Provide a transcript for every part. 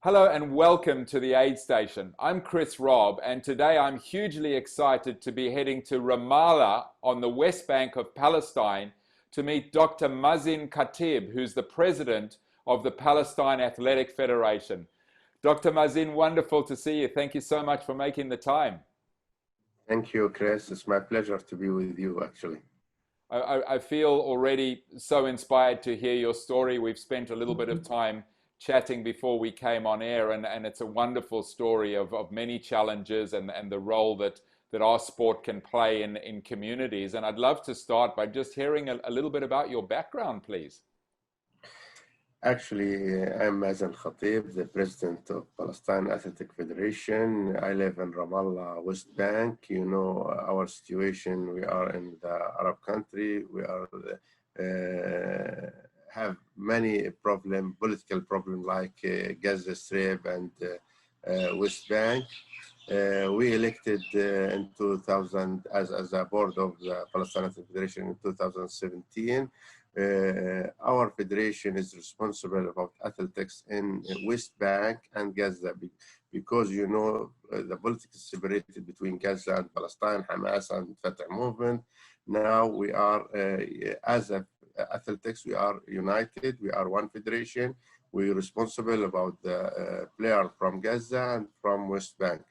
Hello and welcome to the Aid Station. I'm Chris Robb, and today I'm hugely excited to be heading to Ramallah on the West Bank of Palestine to meet Dr. Mazen Khatib, who's the president of the Palestine Athletic Federation. Dr. Mazen, wonderful to see you. Thank you so much for making the time. Thank you, Chris. It's my pleasure to be with you, actually. I feel already so inspired to hear your story. We've spent a little bit of time chatting before we came on air, and it's a wonderful story of many challenges and the role that our sport can play in communities. And I'd love to start by just hearing a little bit about your background, please. Actually, I'm Mazen Khatib, the president of Palestine Athletic Federation. I live in Ramallah, West Bank. You know our situation. We are in the Arab country. We are have many political problem like Gaza Strip and West Bank. We elected in 2000 as a board of the Palestine Athletic Federation in 2017. Our federation is responsible about athletics in West Bank and Gaza because you know the politics is separated between Gaza and Palestine, Hamas and Fatah movement. Now we are as a athletics, we are united. We are one federation. We're responsible about the player from Gaza and from West Bank.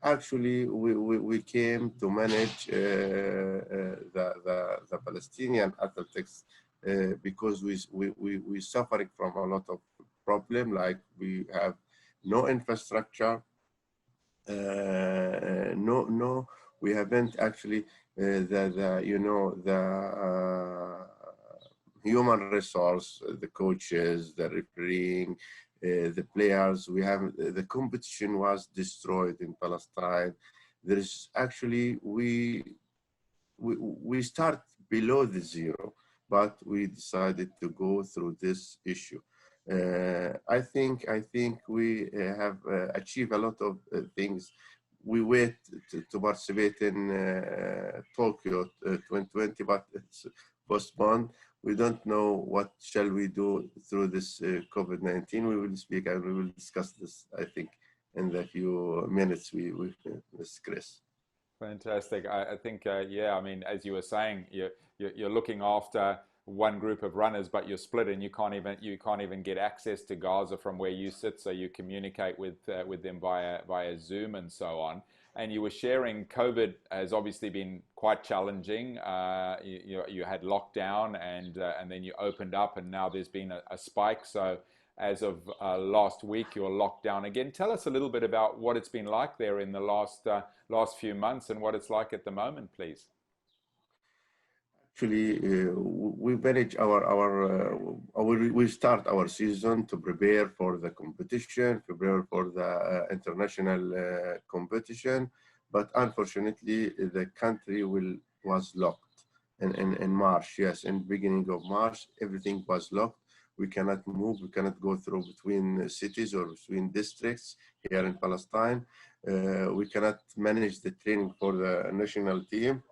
Actually, we came to manage the Palestinian athletics because we suffering from a lot of problem, like we have no infrastructure, we haven't actually the human resource, the coaches, the refereeing, the players. The competition was destroyed in Palestine. There is actually we start below the zero, but we decided to go through this issue. I think we have achieved a lot of things. We wait to participate in Tokyo 2020, but it's postponed. We don't know what shall we do through this COVID-19. We will speak and we will discuss this, I think, in the few minutes we Chris. Fantastic. I think, yeah, I mean, as you were saying, you're looking after one group of runners, but you're split, and you can't even get access to Gaza from where you sit. So you communicate with them via Zoom and so on. And you were sharing COVID has obviously been quite challenging. You had lockdown, and then you opened up, and now there's been a spike. So as of last week, you're locked down again. Tell us a little bit about what it's been like there in the last few months and what it's like at the moment, please. Actually, we manage we start our season to prepare for the competition, prepare for the international competition, but unfortunately, the country was locked in March. Yes, in the beginning of March, everything was locked. We cannot move. We cannot go through between cities or between districts here in Palestine. We cannot manage the training for the national team.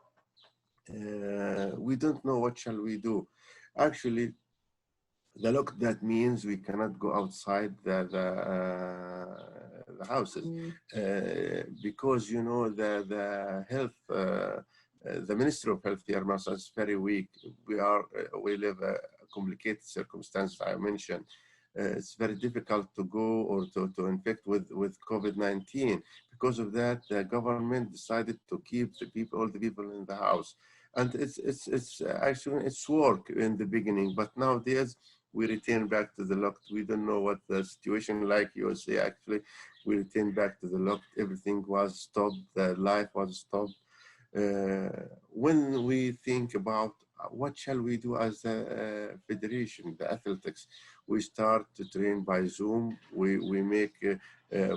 We don't know what shall we do. Actually, the lock, that means we cannot go outside the houses because you know the health, the Ministry of Health here is very weak. We live a complicated circumstance. I mentioned it's very difficult to go or to infect with COVID-19. Because of that, the government decided to keep all the people in the house. And it's actually work in the beginning, but nowadays we return back to the locked. We don't know what the situation like USA. Actually, we return back to the locked. Everything was stopped. The life was stopped. When we think about what shall we do as a federation, the athletics, we start to train by Zoom. We make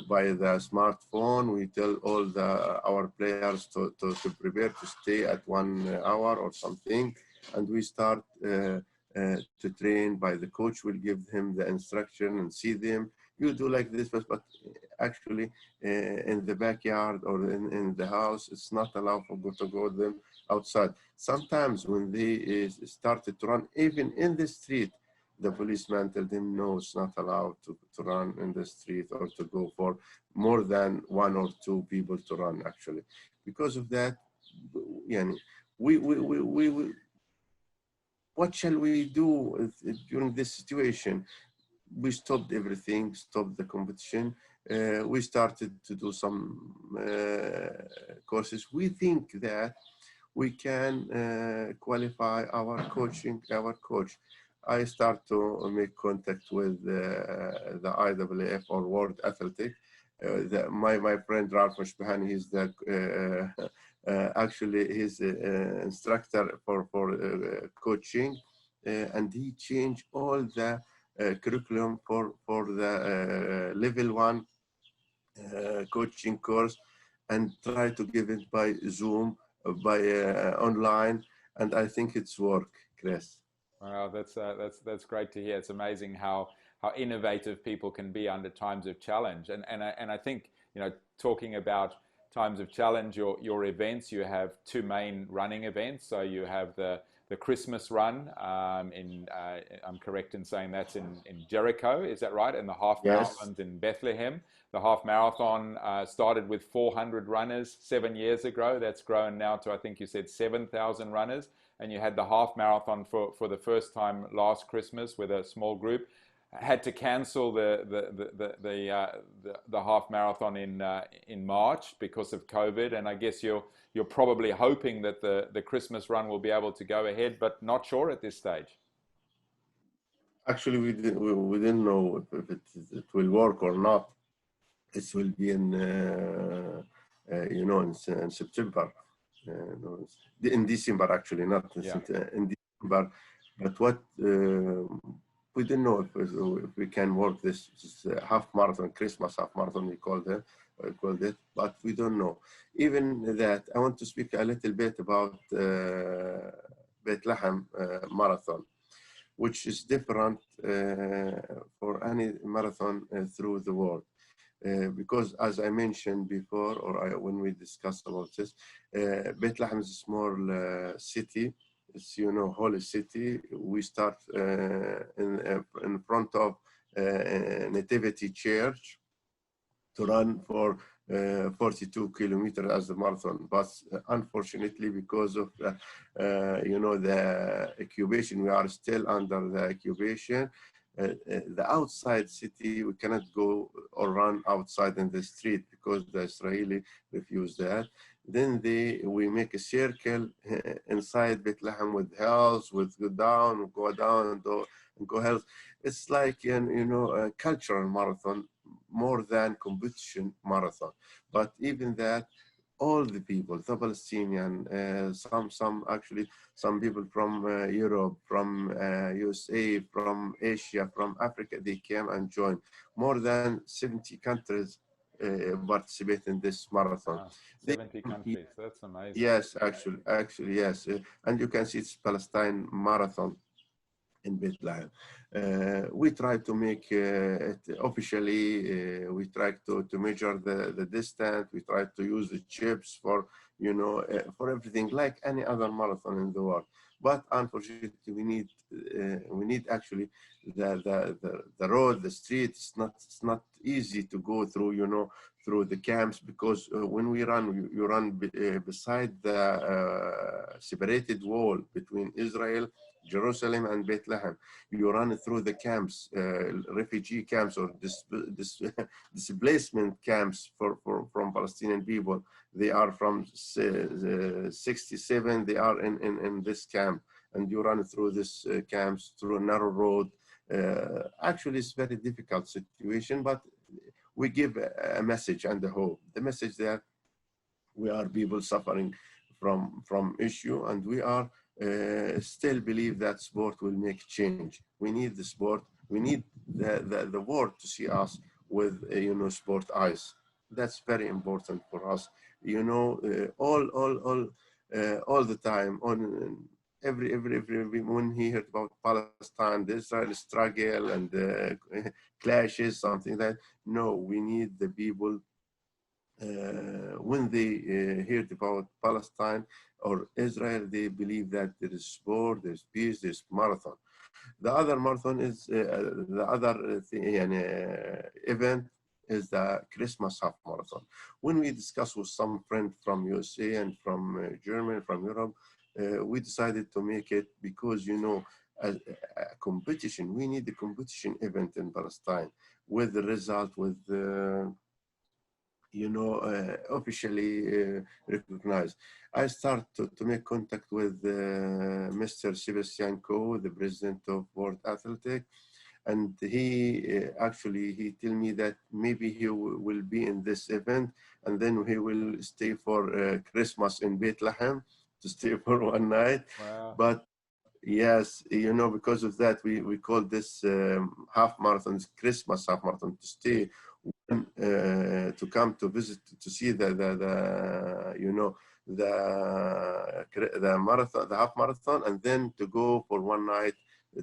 by the smartphone. We tell all our players to prepare to stay at 1 hour or something, and we start to train by the coach. Will give him the instruction and see them. You do like this, but actually in the backyard or in the house, it's not allowed to go outside. Sometimes when they started to run, even in the street, the policeman told him, no, it's not allowed to run in the street or to go for more than one or two people to run, actually. Because of that, yani, we what shall we do during this situation? We stopped everything, stopped the competition. We started to do some courses. We think that we can qualify our coach. I start to make contact with the IAAF or World Athletic. My friend Ralph Mashbahani, he's the actually he's instructor for coaching, and he changed all the curriculum for the level 1 coaching course, and try to give it by Zoom, by online, and I think it's work, Chris. Wow, that's great to hear. It's amazing how innovative people can be under times of challenge. And I think, you know, talking about times of challenge, your events, you have two main running events. So you have the Christmas run I'm correct in saying that's in Jericho, is that right? And the half Yes. marathons in Bethlehem. The half marathon started with 400 runners 7 years ago. That's grown now to, I think you said, 7,000 runners. And you had the half marathon for the first time last Christmas with a small group. Had to cancel the half marathon in March because of COVID, and I guess you're probably hoping that the Christmas run will be able to go ahead, but not sure at this stage. Actually, we didn't know if it will work or not. It will be in you know, in September, no, in December, actually, not Yeah. in December. But what we didn't know if we can work this half marathon, Christmas half marathon, we called it, but we don't know. Even that, I want to speak a little bit about Bethlehem marathon, which is different for any marathon through the world. Because as I mentioned before, when we discussed about this, Bethlehem is a small city. It's, you know, holy city. We start in front of Nativity Church to run for 42 kilometers as the marathon. But unfortunately, because of you know, the occupation, we are still under the occupation. The outside city, we cannot go or run outside in the street because the Israeli refused that. Then we make a circle inside Bethlehem with hills, with go down and go hills. It's like you know, a cultural marathon more than competition marathon. But even that, all the people, the Palestinian, some people from Europe, from USA, from Asia, from Africa, they came and joined. More than 70 countries participate in this marathon. Wow. 70 countries, that's amazing. Yes, actually, yes. And you can see it's Palestine marathon in Bethlehem. We try to make it officially, we try to measure the distance, we try to use the chips for, you know, for everything like any other marathon in the world. But unfortunately, we need actually the road, the street. It's not easy to go through, you know, through the camps, because when we run, you run beside the separated wall between Israel, Jerusalem, and Bethlehem. You run through the camps, refugee camps or displacement camps from Palestinian people. They are from 67, they are in this camp, and you run through this camps through a narrow road. Actually, it's very difficult situation, but we give a message and a hope. The message that we are people suffering from issue, and we are still believe that sport will make change. We need the sport. We need the world to see us with you know, sport eyes. That's very important for us. You know, all the time on every when he heard about Palestine, the Israel struggle and clashes, something like that. No, we need the people. When they heard about Palestine or Israel, they believe that there is sport, there's peace, there's marathon. The other marathon is the other event is the Christmas half marathon. When we discuss with some friend from USA and from Germany, from Europe, we decided to make it because, you know, a competition, we need a competition event in Palestine with the result, with you know, officially recognized. I start to make contact with Mr. Sebastian Coe, the president of World Athletics, and he actually he tell me that maybe he will be in this event, and then he will stay for Christmas in Bethlehem to stay for one night. Wow. But yes, you know, because of that, we call this half marathons Christmas half marathon, to stay to come to visit, to see the you know, the marathon, the half marathon, and then to go for one night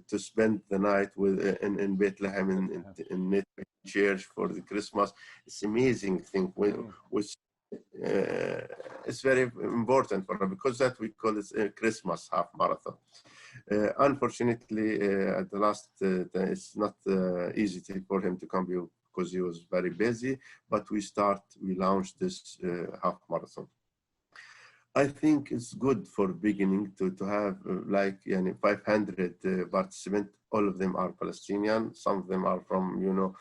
to spend the night with in Bethlehem in Native church for the Christmas. It's amazing thing, which it's very important for us, because that we call it a Christmas half marathon. Unfortunately, at the last, it's not easy for him to come because he was very busy, but we launched this half marathon. I think it's good for beginning to have like 500 participants. All of them are Palestinian. Some of them are from, you know,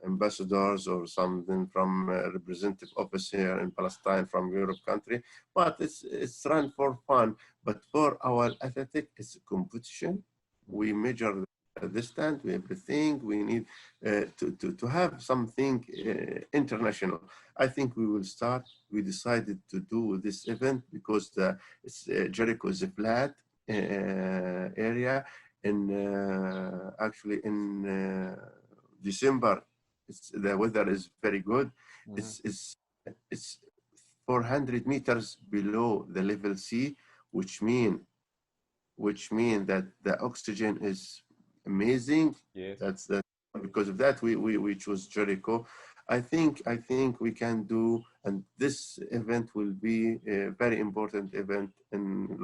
ambassadors, or some of them from representative office here in Palestine from Europe country. But it's run for fun. But for our athletic, it's a competition. We measure the distance, everything. We need to have something international. I think we will start. We decided to do this event because Jericho is a flat area, and actually in December, the weather is very good. It's 400 meters below the level C, which mean that the oxygen is amazing. Yes. That's because of that we chose Jericho. I think we can do, and this event will be a very important event in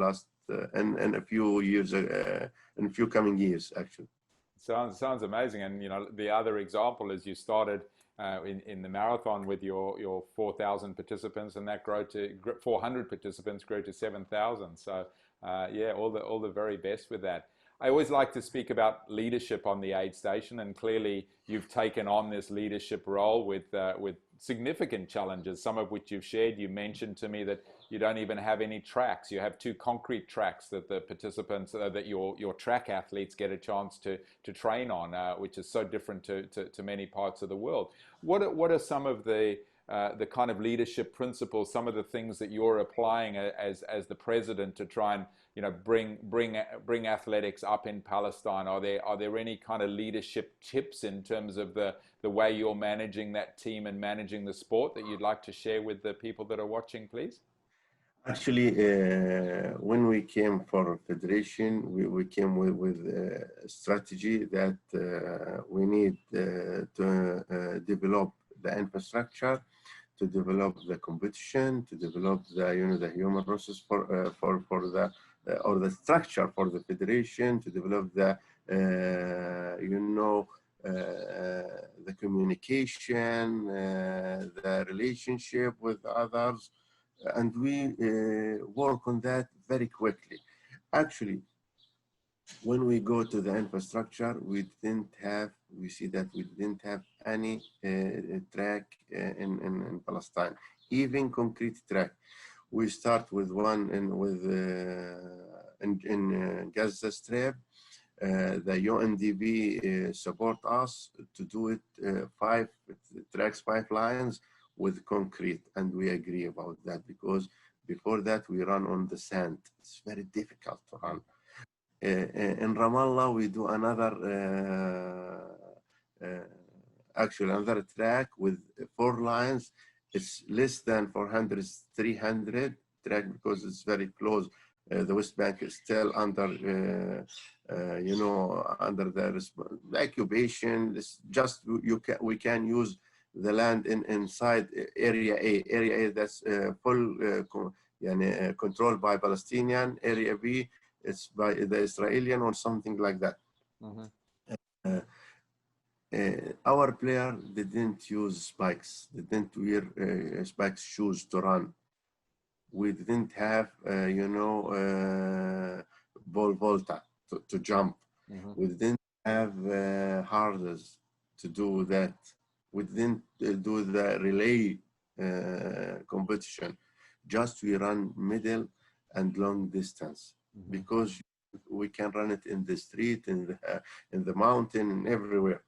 in a few years, in a few coming years, actually. Sounds amazing. And you know, the other example is you started in the marathon with your 4,000 participants, and that grew to 400 participants, grew to 7,000. So yeah, all the very best with that. I always like to speak about leadership on the aid station, and clearly you've taken on this leadership role with significant challenges, some of which you've shared. You mentioned to me that you don't even have any tracks. You have 2 concrete tracks that the participants, that your track athletes get a chance to train on, which is so different to many parts of the world. What are some of the kind of leadership principles, some of the things that you're applying as the president to try and, you know, bring athletics up in Palestine? Are there any kind of leadership tips in terms of the way you're managing that team and managing the sport that you'd like to share with the people that are watching, please? Actually, when we came for federation, we came with a strategy that we need to develop the infrastructure, to develop the competition, to develop the human resources for the or the structure for the federation, to develop the the communication, the relationship with others, and we work on that very quickly. Actually, when we go to the infrastructure, we see that we didn't have any track in Palestine, even concrete track. We start with one in Gaza Strip. The UNDP support us to do it 5 tracks, 5 lines with concrete, and we agree about that, because before that we run on the sand. It's very difficult to run. In Ramallah, we do another track with 4 lines. It's less than 400, it's 300 track, because it's very close. The West Bank is still under, under the occupation. It's just we can use the land inside Area A. Area A, that's full controlled by Palestinian. Area B, It's by the Israeli or something like that. Mm-hmm. Uh, our player didn't use spikes, didn't wear spikes shoes to run. We didn't have, ball volta to jump. Mm-hmm. We didn't have hurdles to do that. We didn't do the relay competition. Just we run middle and long distance Mm-hmm. because we can run it in the street, in the mountain, and everywhere.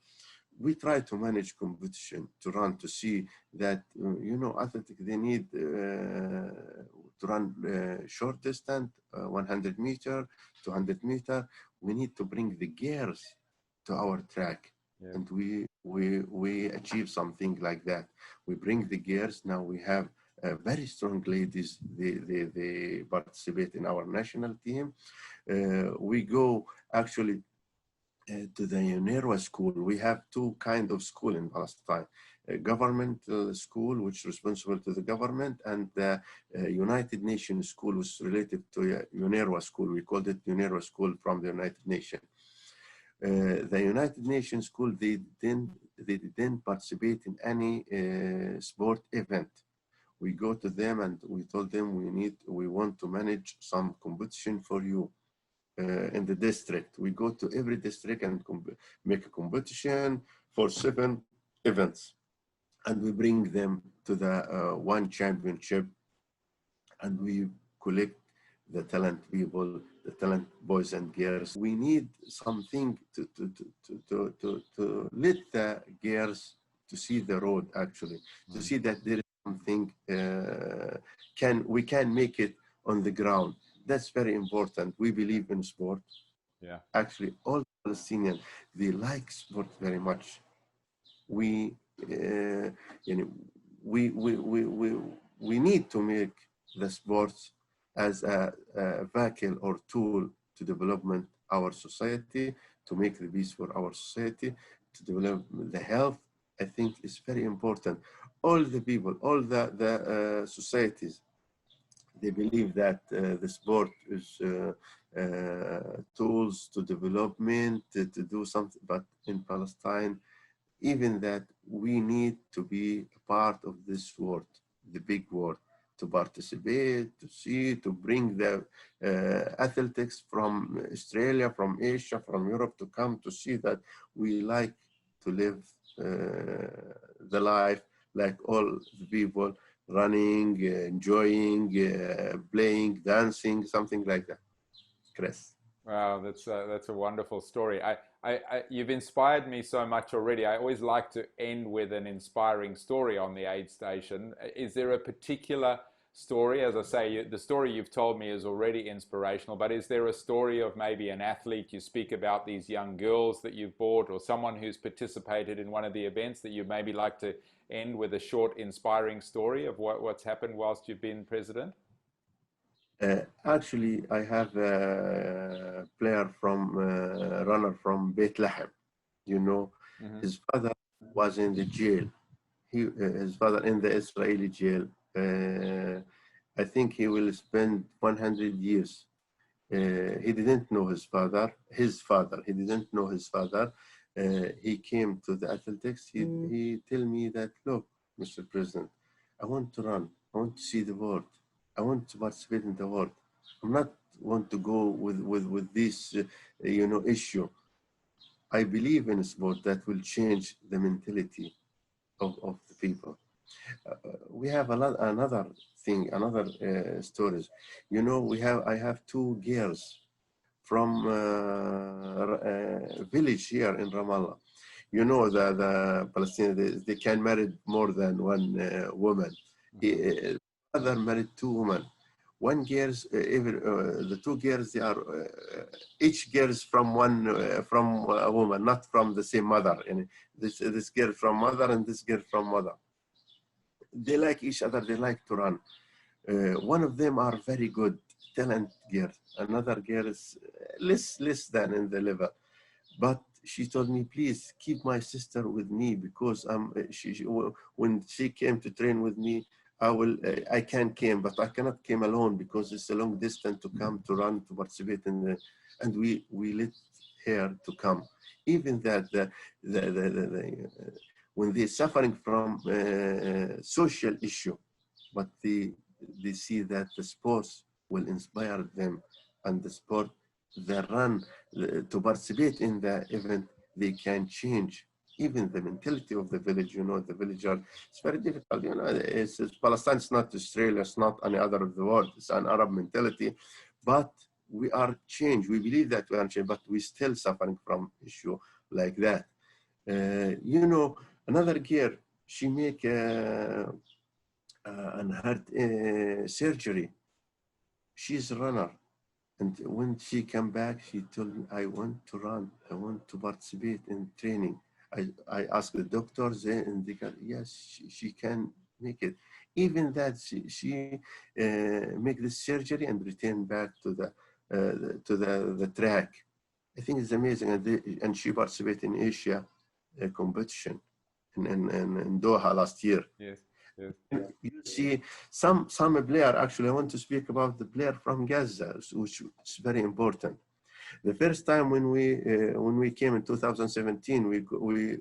We try to manage competition to run to see that athletic they need to run short distance 100 meter 200 meter. We need to bring the gears to our track, Yeah. and we achieve something like that. We bring the gears. Now we have very strong ladies. They participate in our national team. We go actually to the UNRWA school. We have two kind of school in Palestine. A government school, which is responsible to the government, and the United Nations school, which is related to UNRWA school. We called it UNRWA school from the United Nations. The United Nations school, they didn't participate in any sport event. We go to them and we told them we want to manage some competition for you in the district. We go to every district and make a competition for 7 events, and we bring them to the one championship, and we collect the talent people, the talent boys and girls. We need something to let the girls to see the road, actually, to see that there is something we can make it on the ground. That's very important. We believe in sport. Yeah. Actually, all Palestinians, they like sport very much. We, you know, we need to make the sports as a vehicle or tool to development our society, to make the peace for our society, to develop the health. I think is very important. All the people, all the societies, they believe that the sport is tools to development, to do something. But in Palestine, even that we need to be a part of this world, the big world, to participate, to see, to bring the athletics from Australia, from Asia, from Europe to come to see that we like to live the life like all the people, running, enjoying, playing, dancing, something like that. Chris. Wow, that's a wonderful story. You've inspired me so much already. I always like to end with an inspiring story on the aid station. Is there a particular story? As I say, the story you've told me is already inspirational, but is there a story of maybe an athlete? You speak about these young girls that you've brought, or someone who's participated in one of the events that you maybe like to end with a short, inspiring story of what's happened whilst you've been president? Actually, I have a player from runner from Bethlehem. You know, Mm-hmm. his father was in the jail. His father in the Israeli jail. I think he will spend 100 years. He didn't know his father. His father. He didn't know his father. He came to the athletics. He tell me that, look, Mr. President, I want to run. I want to see the world. I want to participate in the world. I'm not want to go with this issue. I believe in sport that will change the mentality of the people. We have another thing, another stories. I have 2 girls from a village here in Ramallah. The Palestinians, they can marry more than one woman. Father married 2 women. One girls, the 2 girls, they are each girls from from a woman, not from the same mother. And this girl from mother and this girl from mother. They like each other. They like to run. One of them are very good, talent girl. Another girl is less than in the level. But she told me, please keep my sister with me because when she came to train with me, I can came, but I cannot came alone because it's a long distance to come to run to participate in the, and we let her to come. Even that when they're suffering from social issue, but they see that the sports will inspire them, and the sport, the run to participate in the event, they can change even the mentality of the village. You know, the villager, it's very difficult. You know, it's Palestine, it's not Australia, it's not any other of the world. It's an Arab mentality, but we are changed. We believe that we are changed, but we still suffering from issue like that. You know, another girl, she make an heart surgery. She's a runner. And when she came back, she told me, I want to run. I want to participate in training. I asked the doctors and they got, yes, she can make it. Even that she make this surgery and return back to the track. I think it's amazing. And she participated in Asia competition in Doha last year. Yes, yes. You see some player, actually, I want to speak about the player from Gaza, which is very important. The first time when we came in 2017,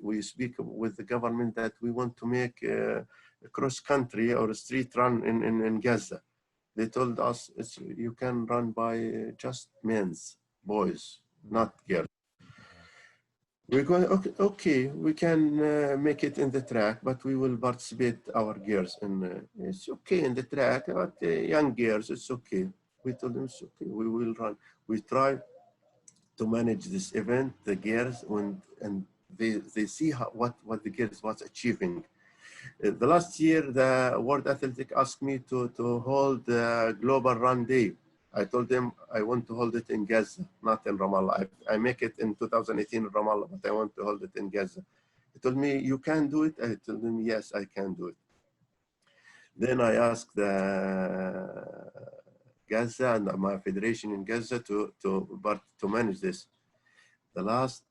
we speak with the government that we want to make a cross country or a street run in Gaza. They told us you can run by just men's, boys, not girls. We're going, okay, we can make it in the track, but we will participate our girls. And it's okay in the track, but young girls, it's okay. We told them it's okay, we will run. We try to manage this event, the girls, and they see what the girls was achieving. The last year, the World Athletic asked me to hold the Global Run Day. I told them I want to hold it in Gaza, not in Ramallah. I make it in 2018 in Ramallah, but I want to hold it in Gaza. He told me, you can do it? I told him, yes, I can do it. Then I asked the Gaza and my federation in Gaza to manage this. The last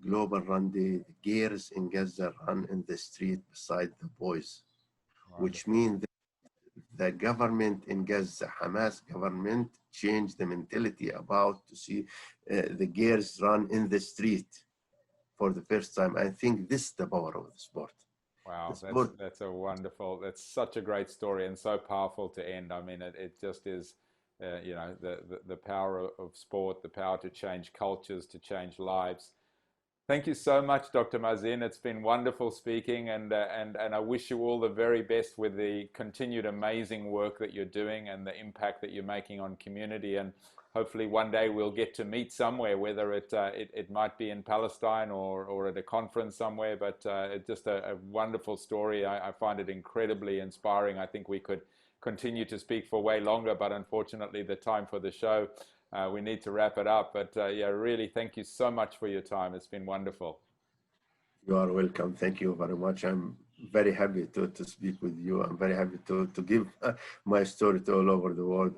Global Run Day, the girls in Gaza run in the street beside the boys, which means that the government in Gaza, Hamas government, changed the mentality about to see the girls run in the street for the first time. I think this is the power of the sport. Wow, that's a wonderful, that's such a great story and so powerful to end. I mean, it just is, you know, the power of sport, the power to change cultures, to change lives. Thank you so much, Dr. Mazen. It's been wonderful speaking, and I wish you all the very best with the continued amazing work that you're doing and the impact that you're making on community. And hopefully one day we'll get to meet somewhere, whether it might be in Palestine or at a conference somewhere. But it's just a wonderful story. I find it incredibly inspiring. I think we could continue to speak for way longer, but unfortunately the time for the show, we need to wrap it up. But yeah, really, thank you so much for your time. It's been wonderful. You are welcome. Thank you very much. I'm very happy to speak with you. I'm very happy to give my story to all over the world.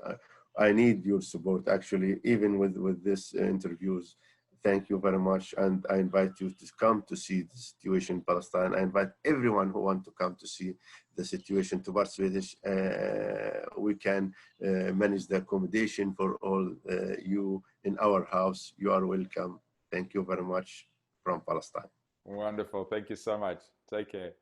I need your support, actually, even with this interviews. Thank you very much. And I invite you to come to see the situation in Palestine. I invite everyone who wants to come to see the situation to participate. We can manage the accommodation for all you in our house. You are welcome. Thank you very much from Palestine. Wonderful. Thank you so much. Take care.